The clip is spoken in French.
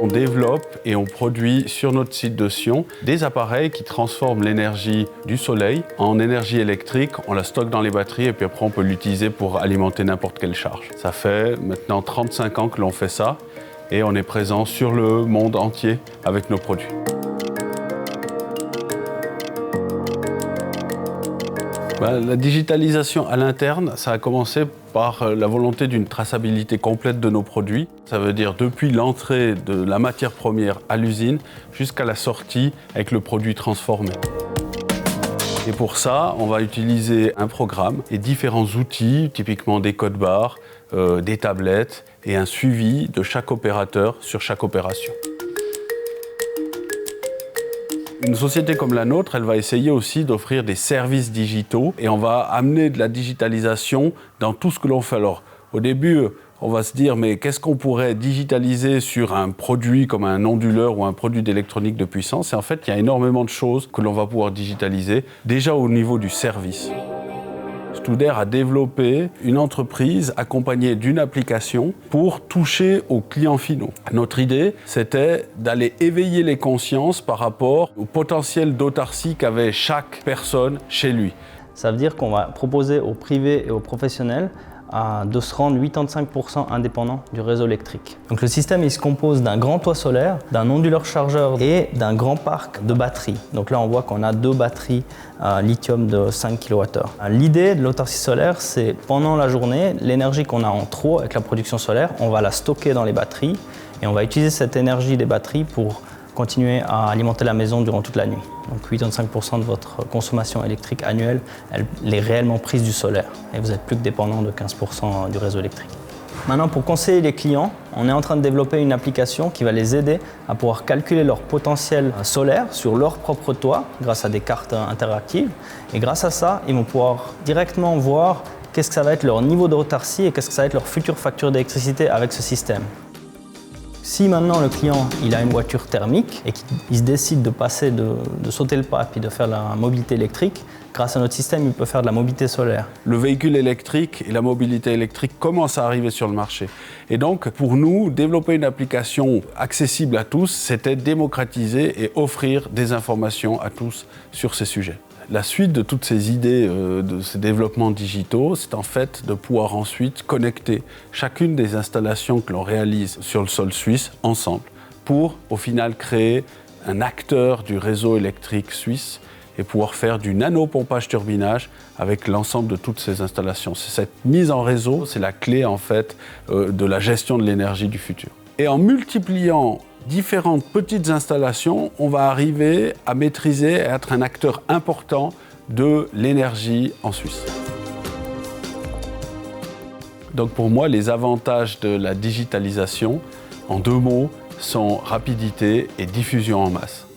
On développe et on produit sur notre site de Sion des appareils qui transforment l'énergie du soleil en énergie électrique. On la stocke dans les batteries et puis après on peut l'utiliser pour alimenter n'importe quelle charge. Ça fait maintenant 35 ans que l'on fait ça et on est présent sur le monde entier avec nos produits. La digitalisation à l'interne, ça a commencé par la volonté d'une traçabilité complète de nos produits. Ça veut dire depuis l'entrée de la matière première à l'usine jusqu'à la sortie avec le produit transformé. Et pour ça, on va utiliser un programme et différents outils, typiquement des codes barres, des tablettes et un suivi de chaque opérateur sur chaque opération. Une société comme la nôtre, elle va essayer aussi d'offrir des services digitaux et on va amener de la digitalisation dans tout ce que l'on fait. Alors, au début, on va se dire, mais qu'est-ce qu'on pourrait digitaliser sur un produit comme un onduleur ou un produit d'électronique de puissance? Et en fait, il y a énormément de choses que l'on va pouvoir digitaliser, déjà au niveau du service. Studer a développé une entreprise accompagnée d'une application pour toucher aux clients finaux. Notre idée, c'était d'aller éveiller les consciences par rapport au potentiel d'autarcie qu'avait chaque personne chez lui. Ça veut dire qu'on va proposer aux privés et aux professionnels de se rendre 85% indépendants du réseau électrique. Donc le système il se compose d'un grand toit solaire, d'un onduleur chargeur et d'un grand parc de batteries. Donc là on voit qu'on a 2 batteries lithium de 5 kWh. L'idée de l'autarcie solaire, c'est pendant la journée, l'énergie qu'on a en trop avec la production solaire, on va la stocker dans les batteries et on va utiliser cette énergie des batteries pour continuer à alimenter la maison durant toute la nuit. Donc 85% de votre consommation électrique annuelle, elle est réellement prise du solaire et vous n'êtes plus que dépendant de 15% du réseau électrique. Maintenant, pour conseiller les clients, on est en train de développer une application qui va les aider à pouvoir calculer leur potentiel solaire sur leur propre toit grâce à des cartes interactives. Et grâce à ça, ils vont pouvoir directement voir qu'est-ce que ça va être leur niveau d'autarcie et qu'est-ce que ça va être leur future facture d'électricité avec ce système. Si maintenant le client il a une voiture thermique et qu'il se décide de passer, de sauter le pas et de faire la mobilité électrique, grâce à notre système, il peut faire de la mobilité solaire. Le véhicule électrique et la mobilité électrique commencent à arriver sur le marché. Et donc, pour nous, développer une application accessible à tous, c'était démocratiser et offrir des informations à tous sur ces sujets. La suite de toutes ces idées, de ces développements digitaux, c'est en fait de pouvoir ensuite connecter chacune des installations que l'on réalise sur le sol suisse ensemble pour, au final, créer un acteur du réseau électrique suisse et pouvoir faire du nano-pompage-turbinage avec l'ensemble de toutes ces installations. C'est cette mise en réseau, c'est la clé en fait de la gestion de l'énergie du futur. Et en multipliant différentes petites installations, on va arriver à maîtriser et être un acteur important de l'énergie en Suisse. Donc pour moi, les avantages de la digitalisation, en 2 mots, sont rapidité et diffusion en masse.